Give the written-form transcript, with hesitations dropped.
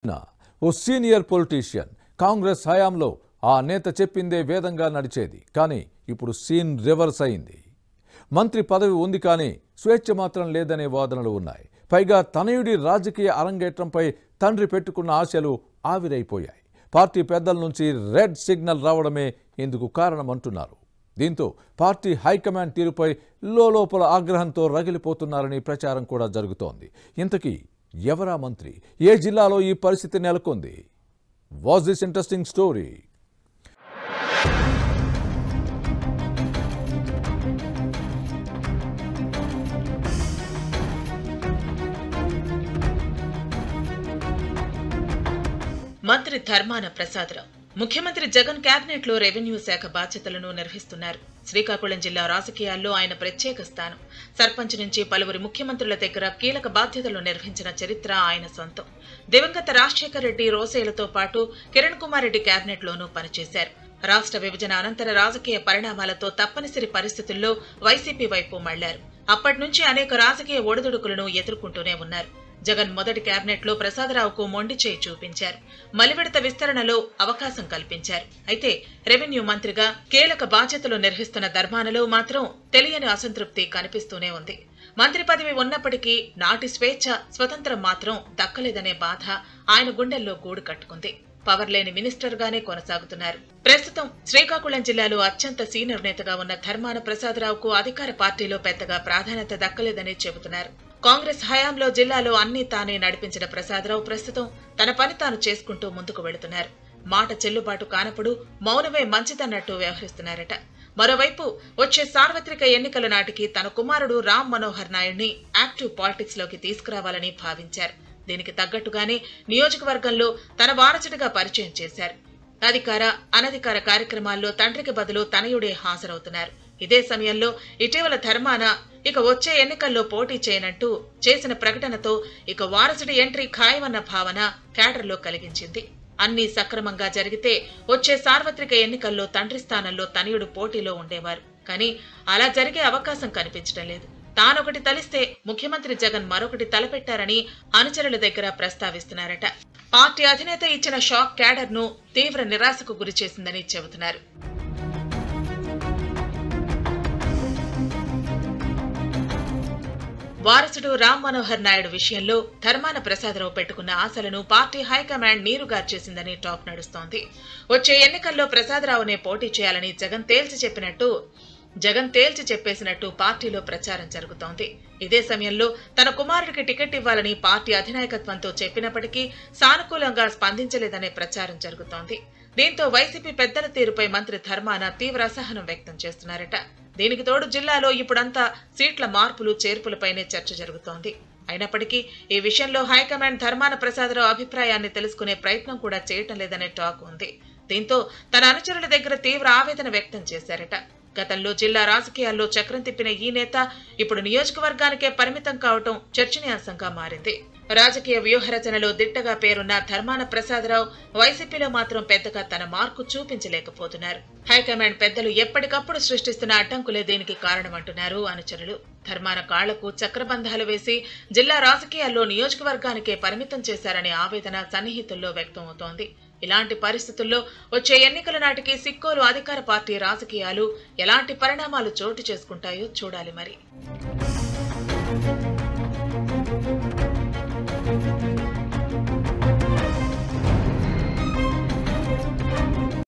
ఓ senior politician Congress హయాంలో ఆ నేత చెప్పిందే వేదంగా నడిచేది. కానీ ఇప్పుడు సీన్ రివర్స్ అయింది. మంత్రి పదవి ఉంది కానీ స్వేచ్ఛ మాత్రం లేదనే వాదనలు ఉన్నాయి. పైగా తనయుడి రాజకీయ అరంగేట్రంపై తండ్రి పెట్టుకున్న ఆశలు ఆవిరైపోయాయి. పార్టీ పెద్దల నుంచి రెడ్ సిగ్నల్ రావడమే ఇందుకు కారణమంటున్నారు. దీంతో పార్టీ హైకమాండ్ తీరుపై లోపల ఆగ్రహంతో రగిలిపోతున్నారని ప్రచారం కూడా జరుగుతోంది. ఇంతకీ ఎవరా మంత్రి? ఏ జిల్లాలో ఈ పరిస్థితి నెలకొంది? Was this interesting story? మంత్రి ధర్మాన ప్రసాదరావు ముఖ్యమంత్రి జగన్ కేబినెట్ లో రెవెన్యూ శాఖ బాధ్యతలను నిర్వహిస్తున్నారు. శ్రీకాకుళం జిల్లా రాజకీయాల్లో ఆయన ప్రత్యేక స్థానం. సర్పంచ్ నుంచి పలువురి ముఖ్యమంత్రుల దగ్గర కీలక బాధ్యతలు నిర్వహించిన చరిత్ర ఆయన సొంతం. దివంగత రాజశేఖర్ రెడ్డి, రోసయ్యలతో పాటు కిరణ్ కుమార్ రెడ్డి కేబినెట్ లోనూ పనిచేశారు. రాష్ట్ర విభజన అనంతర రాజకీయ పరిణామాలతో తప్పనిసరి పరిస్థితుల్లో వైసీపీ వైపు మళ్లారు. అప్పటి నుంచి అనేక రాజకీయ ఒడిదుడుకులను ఎదుర్కొంటూనే ఉన్నారు. జగన్ మొదటి కేబినెట్ లో ప్రసాదరావుకు మొండి చేయి చూపించారు. మలివిడత విస్తరణలో అవకాశం కల్పించారు. అయితే రెవెన్యూ మంత్రిగా కీలక బాధ్యతలు నిర్వహిస్తున్న ధర్మానలో మాత్రం తెలియని అసంతృప్తి కనిపిస్తూనే ఉంది. మంత్రి పదవి ఉన్నప్పటికీ నాటి స్వేచ్ఛ, స్వతంత్రం మాత్రం దక్కలేదనే బాధ ఆయన గుండెల్లో గూడు కట్టుకుంది. పవర్ లేని మినిస్టర్ గానే కొనసాగుతున్నారు. ప్రస్తుతం శ్రీకాకుళం జిల్లాలో అత్యంత సీనియర్ నేతగా ఉన్న ధర్మాన ప్రసాదరావుకు అధికార పార్టీలో పెద్దగా ప్రాధాన్యత దక్కలేదని చెబుతున్నారు. కాంగ్రెస్ హయాంలో జిల్లాలో అన్ని తానే నడిపించిన ప్రసాదరావు ప్రస్తుతం తన పని తాను చేసుకుంటూ ముందుకు వెళుతున్నారు. మాట చెల్లుబాటు కానప్పుడు మౌనమే మంచిదన్నట్టు వ్యవహరిస్తున్నారట. మరోవైపు వచ్చే సార్వత్రిక ఎన్నికల నాటికి తన కుమారుడు రామ్ మనోహర్ నాయుడిని యాక్టివ్ పాలిటిక్స్ లోకి తీసుకురావాలని భావించారు. దీనికి తగ్గట్టుగానే నియోజకవర్గంలో తన వారసుడిగా పరిచయం చేశారు. అధికార, అనధికార కార్యక్రమాల్లో తండ్రికి బదులు తనయుడే హాజరవుతున్నారు. ఇదే సమయంలో ఇటీవల ధర్మాన ఇక వచ్చే ఎన్నికల్లో పోటీ చేయనంటూ చేసిన ప్రకటనతో ఇక వారసుడి ఎంట్రీ ఖాయమన్న భావన క్యాడర్లో కలిగించింది. అన్ని సక్రమంగా జరిగితే వచ్చే సార్వత్రిక ఎన్నికల్లో తండ్రి స్థానంలో తనయుడు పోటీలో ఉండేవారు. కానీ అలా జరిగే అవకాశం కనిపించడం లేదు. తానొకటి తలిస్తే ముఖ్యమంత్రి జగన్ మరొకటి తలపెట్టారని అనుచరుల దగ్గర ప్రస్తావిస్తున్నారట. పార్టీ అధినేత ఇచ్చిన షాక్ క్యాడర్ ను తీవ్ర నిరాశకు గురిచేసిందని చెబుతున్నారు. వారసుడు రామ్ మనోహర్ నాయుడు విషయంలో ధర్మాన ప్రసాదరావు పెట్టుకున్న ఆశలను పార్టీ హైకమాండ్ నీరుగార్చేసిందని టాక్ నడుస్తోంది. వచ్చే ఎన్నికల్లో ప్రసాదరావునే పోటీ చేయాలని జగన్ తేల్చి చెప్పేసినట్టు పార్టీలో ప్రచారం జరుగుతోంది. ఇదే సమయంలో తన కుమారుడికి టికెట్ ఇవ్వాలని పార్టీ అధినాయకత్వంతో చెప్పినప్పటికీ సానుకూలంగా స్పందించలేదనే ప్రచారం జరుగుతోంది. దీంతో వైసీపీ పెద్దల తీరుపై మంత్రి ధర్మాన తీవ్ర అసహనం వ్యక్తం చేస్తున్నారట. దీనికి తోడు జిల్లాలో ఇప్పుడంతా సీట్ల మార్పులు, చేర్పులపైనే చర్చ జరుగుతోంది. అయినప్పటికీ ఈ విషయంలో హైకమాండ్ ధర్మాన ప్రసాదరావు అభిప్రాయాన్ని తెలుసుకునే ప్రయత్నం కూడా చేయటం లేదనే టాక్ ఉంది. దీంతో తన అనుచరుల దగ్గర తీవ్ర ఆవేదన వ్యక్తం చేశారట. గతంలో జిల్లా రాజకీయాల్లో చక్రం తిప్పిన ఈ నేత ఇప్పుడు నియోజకవర్గానికే పరిమితం కావటం చర్చనీయాంశంగా మారింది. రాజకీయ వ్యూహరచనలో దిట్టగా పేరున్న ధర్మాన ప్రసాదరావు వైసీపీలో మాత్రం పెద్దగా తన మార్కు చూపించలేకపోతున్నారు. హైకమాండ్ పెద్దలు ఎప్పటికప్పుడు సృష్టిస్తున్న అడ్డంకులే దీనికి కారణమంటున్నారు అనుచరులు. ధర్మాన కాళ్లకు చక్రబంధాలు వేసి జిల్లా రాజకీయాల్లో నియోజకవర్గానికే పరిమితం చేశారనే ఆవేదన సన్నిహితుల్లో వ్యక్తమవుతోంది. ఇలాంటి పరిస్థితుల్లో వచ్చే ఎన్నికల నాటికి సిక్కోలు అధికార పార్టీ రాజకీయాలు ఎలాంటి పరిణామాలు చోటు చేసుకుంటాయో చూడాలి మరి.